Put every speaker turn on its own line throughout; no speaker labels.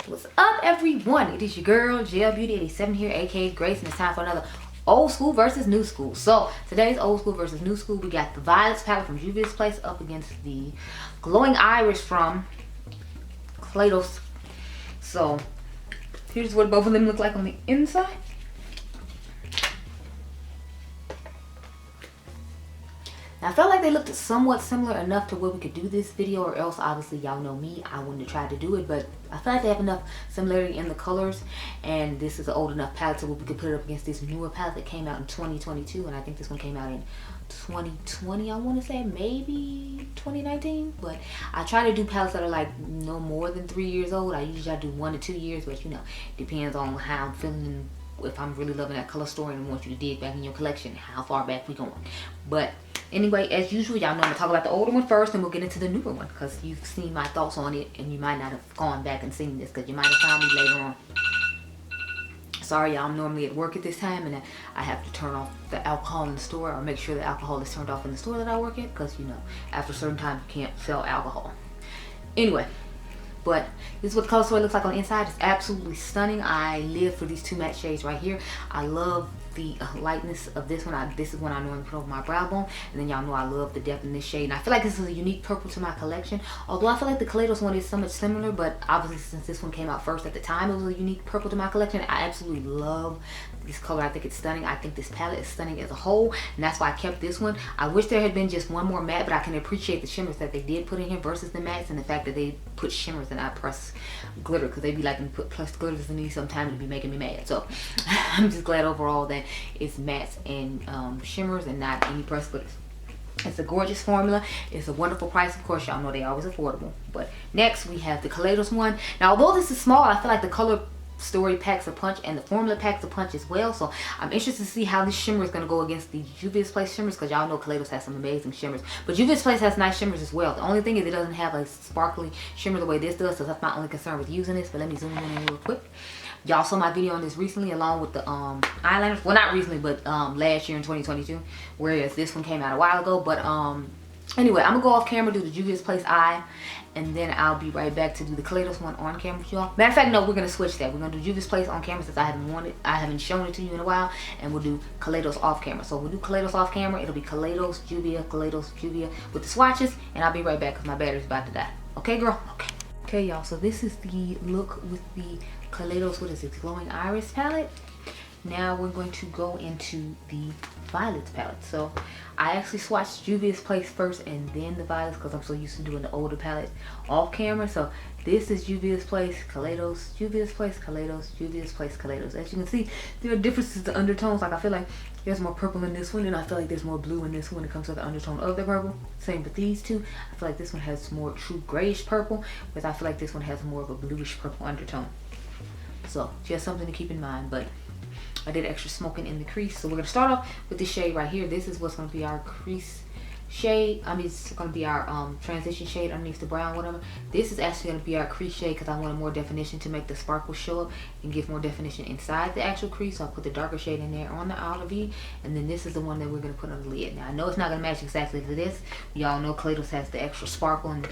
What's up, everyone? It is your girl JL Beauty 87 here, aka Grace, and it's time for another old school versus new school. So today's old school versus new school, we got the Violets palette from Juvia's Place up against the Glowing Iris from Kaledois. So here's what both of them look like on the inside. Now, I felt like they looked somewhat similar enough to where we could do this video, or else obviously y'all know me, I wouldn't have tried to do it, but I feel like they have enough similarity in the colors, and this is an old enough palette so we could put it up against this newer palette that came out in 2022, and I think this one came out in 2020, I want to say, maybe 2019, but I try to do palettes that are like no more than 3 years old. I usually do 1 to 2 years, but you know, depends on how I'm feeling, if I'm really loving that color story and want you to dig back in your collection, how far back we going. But anyway, as usual, y'all know I'm gonna talk about the older one first, and we'll get into the newer one, because you've seen my thoughts on it, and you might not have gone back and seen this, because you might have found me later on. Sorry, y'all, I'm normally at work at this time, and I have to turn off the alcohol in the store, or make sure the alcohol is turned off in the store that I work at, because, you know, after a certain time, you can't sell alcohol. Anyway, but this is what the color story looks like on the inside. It's absolutely stunning. I live for these two matte shades right here. I love the lightness of this one. This is one I normally put over my brow bone, and then y'all know I love the depth in this shade, and I feel like this is a unique purple to my collection, although I feel like the Kaledois one is somewhat similar, but obviously since this one came out first at the time, it was a unique purple to my collection. I absolutely love this color. I think it's stunning. I think this palette is stunning as a whole, and that's why I kept this one. I wish there had been just one more matte, but I can appreciate the shimmers that they did put in here versus the mattes, and the fact that they put shimmers and not pressed glitter, because they be like, put pressed glitters in these sometimes, to be making me mad. So I'm just glad overall that it's mattes and shimmers and not any pressed glitters. It's a gorgeous formula. It's a wonderful price. Of course, y'all know they always affordable. But next we have the Kaledois one. Now, although this is small, I feel like the color story packs a punch, and the formula packs a punch as well. So I'm interested to see how this shimmer is going to go against the Juvia's Place shimmers, because y'all know Kaledois has some amazing shimmers, but Juvia's Place has nice shimmers as well. The only thing is it doesn't have a sparkly shimmer the way this does, so that's my only concern with using this. But let me zoom in real quick. Y'all saw my video on this recently, along with the eyeliners. Well, not recently, but last year in 2022, whereas this one came out a while ago. But anyway, I'm gonna go off camera, do the Juvia's Place eye, and then I'll be right back to do the Kaledois one on camera with y'all. Matter of fact, no, we're gonna switch that. We're gonna do Juvia's Place on camera, since I haven't shown it to you in a while, and we'll do Kaledois off camera. So we'll do Kaledois off camera. It'll be Kaledois, Juvia with the swatches, and I'll be right back because my battery's about to die. Okay, girl? Okay, y'all. So this is the look with the Kaledois, what is it, Glowing Iris palette. Now we're going to go into the Violets palette. So I actually swatched Juvia's Place first and then the Violets, because I'm so used to doing the older palette off camera. So this is Juvia's Place, Kaledois, Juvia's Place, Kaledois, Juvia's Place, Kaledois. As you can see, there are differences to undertones. Like, I feel like there's more purple in this one, and I feel like there's more blue in this one when it comes to the undertone of the purple. Same with these two. I feel like this one has more true grayish purple, whereas I feel like this one has more of a bluish purple undertone. So just something to keep in mind. But I did extra smoking in the crease. So we're going to start off with this shade right here. This is what's going to be our crease shade. I mean, it's going to be our transition shade underneath the brown, whatever. This is actually going to be our crease shade, because I wanted more definition to make the sparkle show up and give more definition inside the actual crease. So I'll put the darker shade in there on the outer V, and then this is the one that we're going to put on the lid. Now, I know it's not going to match exactly to this. Y'all know Kaledois has the extra sparkle and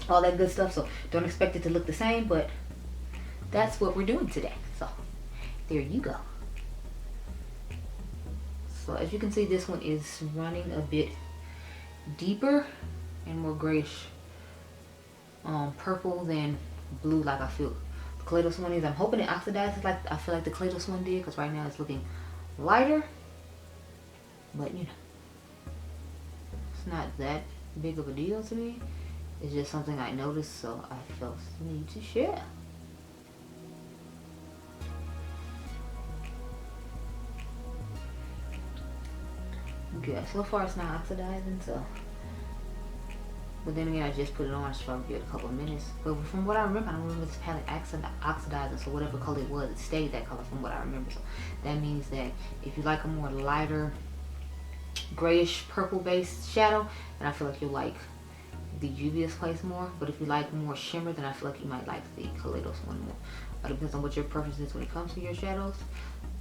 all that good stuff, so don't expect it to look the same, but that's what we're doing today. So there you go. So as you can see, this one is running a bit deeper and more grayish purple than blue, like I feel the Kaledois one is. I'm hoping it oxidizes like I feel like the Kaledois one did, because right now it's looking lighter, but you know, it's not that big of a deal to me. It's just something I noticed, so I felt the need to share. Yeah, so far it's not oxidizing, so. But then again, I just put it on. I should probably give it a couple of minutes. But from what I remember this palette oxidizing, so whatever color it was, it stayed that color from what I remember. So that means that if you like a more lighter, grayish purple based shadow, then I feel like you'll like the Juvia's Place more. But if you like more shimmer, then I feel like you might like the Kaledois one more. It depends on what your preference is when it comes to your shadows.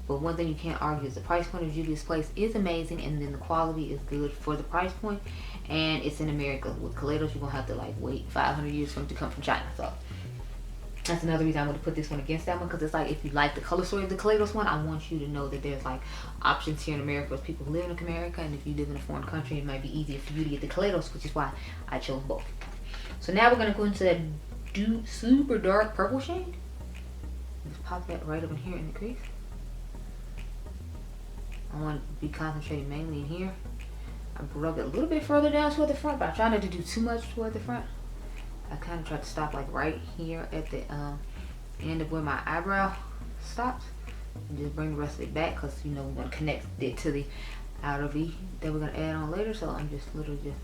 But one thing you can't argue is the price point of Juvia's Place is amazing, and then the quality is good for the price point, and it's in America. With Kaledois, you're gonna have to like wait 500 years for it to come from China. So That's another reason I want to put this one against that one, because it's like, if you like the color story of the Kaledois one, I want you to know that there's like options here in America for people who live in America, and if you live in a foreign country, it might be easier for you to get the Kaledois, which is why I chose both. So now we're going to go into that super dark purple shade. Just pop that right up in here in the crease. I want to be concentrating mainly in here. I rubbed it a little bit further down toward the front, but I try not to do too much toward the front. I kind of try to stop like right here at the end of where my eyebrow stops, and just bring the rest of it back, because you know we want to connect it to the outer V that we're going to add on later. So I'm just literally just,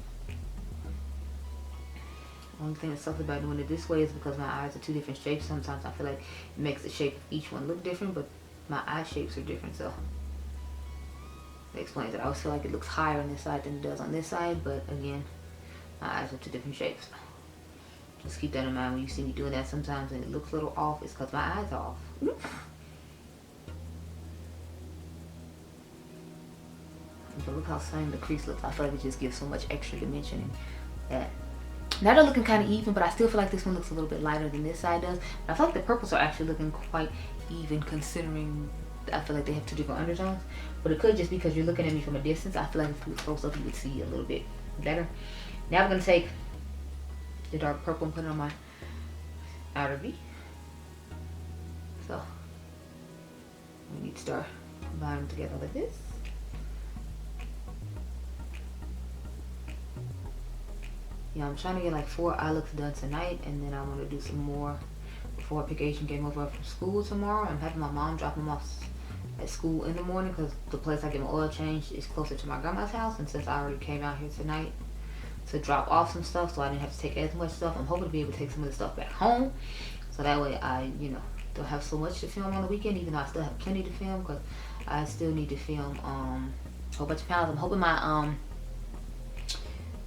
only thing that sucks about doing it this way is because my eyes are two different shapes. Sometimes I feel like it makes the shape of each one look different, but my eye shapes are different, so that explains it. I always feel like it looks higher on this side than it does on this side, but again, my eyes are two different shapes. Just keep that in mind when you see me doing that sometimes and it looks a little off. It's because my eyes are off. But look how same the crease looks. I feel like it just gives so much extra dimension in that. Now they're looking kind of even, but I still feel like this one looks a little bit lighter than this side does. But I feel like the purples are actually looking quite even, considering I feel like they have two different undertones. But it could just be because you're looking at me from a distance. I feel like if you were close up, you would see a little bit better. Now we're going to take the dark purple and put it on my outer V. So we need to start combining them together like this. Yeah, I'm trying to get like 4 eye looks done tonight, and then I want to do some more before I pick Adriangameover from school tomorrow. I'm having my mom drop him off at school in the morning, because the place I get my oil changed is closer to my grandma's house, and since I already came out here tonight to drop off some stuff, so I didn't have to take as much stuff, I'm hoping to be able to take some of the stuff back home, so that way I, you know, don't have so much to film on the weekend, even though I still have plenty to film, because I still need to film a whole bunch of palettes. I'm hoping my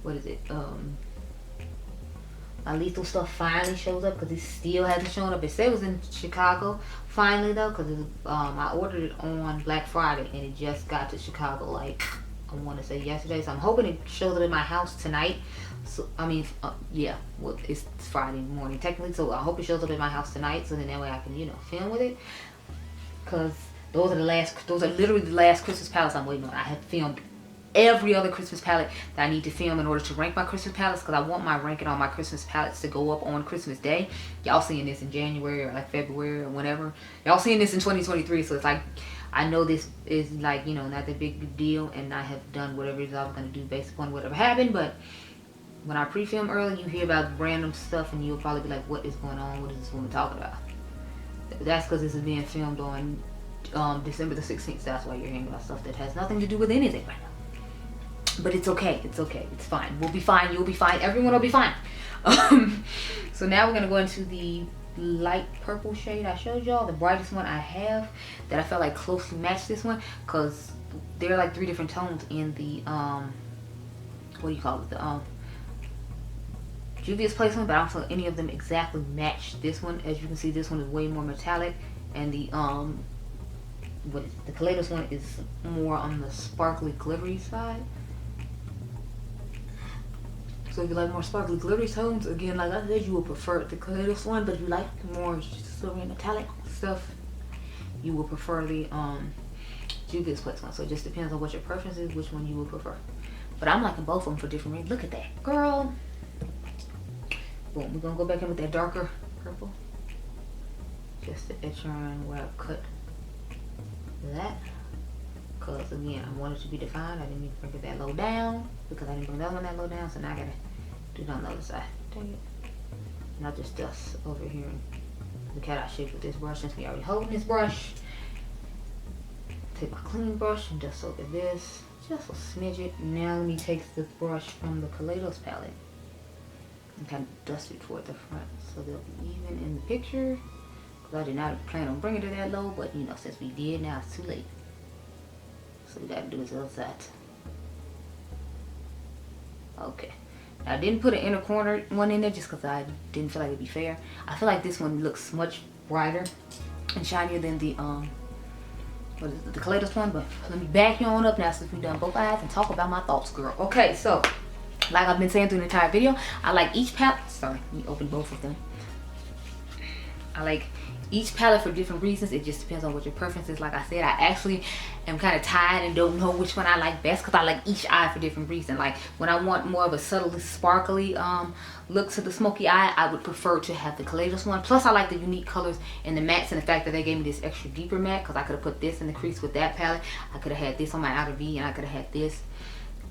what is it, my lethal stuff finally shows up, because it still hasn't shown up. It said it was in Chicago finally though, because I ordered it on Black Friday and it just got to Chicago like, I want to say yesterday. So I'm hoping it shows up in my house tonight. So I mean, yeah, well, it's Friday morning technically, so I hope it shows up in my house tonight, so then that way I can, you know, film with it, because those are literally the last Christmas palettes I'm waiting on. I have filmed every other Christmas palette that I need to film in order to rank my Christmas palettes, because I want my ranking on my Christmas palettes to go up on Christmas Day. Y'all seeing this in January or like February or whenever. Y'all seeing this in 2023, so it's like, I know this is like, you know, not that big deal, and I have done whatever it is I was going to do based upon whatever happened. But when I pre-film early, you hear about random stuff and you'll probably be like, what is going on? What is this woman talking about? That's because this is being filmed on December the 16th. That's why you're hearing about stuff that has nothing to do with anything right now. But it's okay. It's okay. It's fine. We'll be fine. You'll be fine. Everyone will be fine. So now we're going to go into the light purple shade I showed y'all. The brightest one I have that I felt like closely matched this one, because there are like 3 different tones in the, what do you call it? The, Juvia's placement, but I don't feel any of them exactly match this one. As you can see, this one is way more metallic, and the, what is it? The Kaledois one is more on the sparkly glittery side. So if you like more sparkly glittery tones, again, like I said, you will prefer the Kaledois one. But if you like more silvery and metallic stuff, you will prefer the Juvia's Place one. So it just depends on what your preference is, which one you will prefer. But I'm liking both of them for different reasons. Look at that, girl. Boom. We're gonna go back in with that darker purple, just to etch around where I cut that. Because again, I want it to be defined. I didn't need to bring it that low down, because I didn't bring that one that low down, so now I gotta do it on the other side. Dang it. And I'll just dust over here and the cat eye shape with this brush, since we already holding this brush. Take my clean brush and dust over this, just a smidge it. Now let me take the brush from the Kaledois palette and kind of dust it toward the front, so they'll be even in the picture. Because I did not plan on bringing it that low, but you know, since we did, now it's too late. So we gotta do it to the other side. Okay. Now I didn't put an inner corner one in there just because I didn't feel like it'd be fair. I feel like this one looks much brighter and shinier than the what is it, the Kaledois one. But let me back you on up now since we've done both eyes and talk about my thoughts, girl. Okay, so like I've been saying through the entire video, I like each palette. Sorry, let me open both of them. I like each palette for different reasons. It just depends on what your preference is. Like I said, I actually am kind of tired and don't know which one I like best, because I like each eye for different reasons. Like when I want more of a subtly sparkly look to the smoky eye, I would prefer to have the Kaledois one. Plus I like the unique colors and the mattes, and the fact that they gave me this extra deeper matte, because I could have put this in the crease with that palette. I could have had this on my outer V, and I could have had this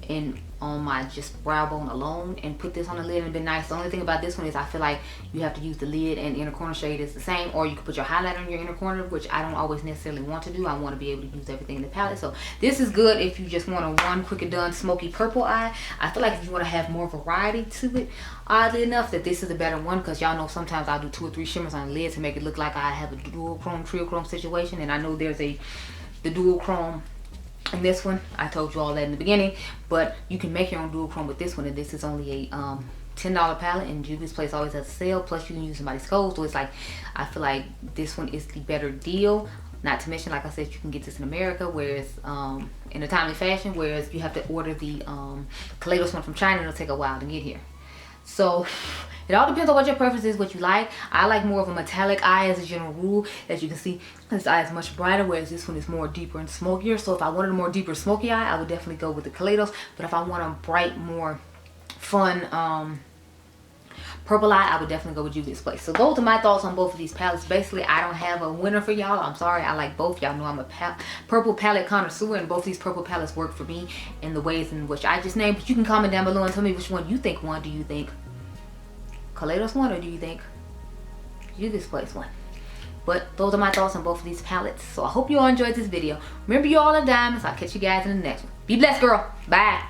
and on my just brow bone alone and put this on the lid and been nice. The only thing about this one is I feel like you have to use the lid, and inner corner shade is the same, or you can put your highlighter on your inner corner, which I don't always necessarily want to do. I want to be able to use everything in the palette. So this is good if you just want a one quick and done smoky purple eye. I feel like if you want to have more variety to it, oddly enough, that this is a better one, because y'all know sometimes I'll do 2 or 3 shimmers on the lid to make it look like I have a dual chrome, trio chrome situation, and I know there's the dual chrome in this one. I told you all that in the beginning, but you can make your own dual chrome with this one, and this is only a $10 palette, and Juvia's Place always has a sale, plus you can use somebody's code. So it's like, I feel like this one is the better deal. Not to mention, like I said, you can get this in America, whereas in a timely fashion, whereas you have to order the Kaledois one from China. It'll take a while to get here. So it all depends on what your preference is, what you like. I like more of a metallic eye as a general rule. As you can see, this eye is much brighter, whereas this one is more deeper and smokier. So if I wanted a more deeper smoky eye, I would definitely go with the Kaledois. But if I want a bright, more fun purple eye, I would definitely go with Juvia's Place. So those are my thoughts on both of these palettes. Basically, I don't have a winner for y'all. I'm sorry. I like both. Y'all know I'm a purple palette connoisseur, and both these purple palettes work for me in the ways in which I just named. But you can comment down below and tell me which one you think won. Do you think Kaledois one, or do you think Juvia's Place one? But those are my thoughts on both of these palettes. So I hope you all enjoyed this video. Remember, you all are diamonds. I'll catch you guys in the next one. Be blessed, girl. Bye.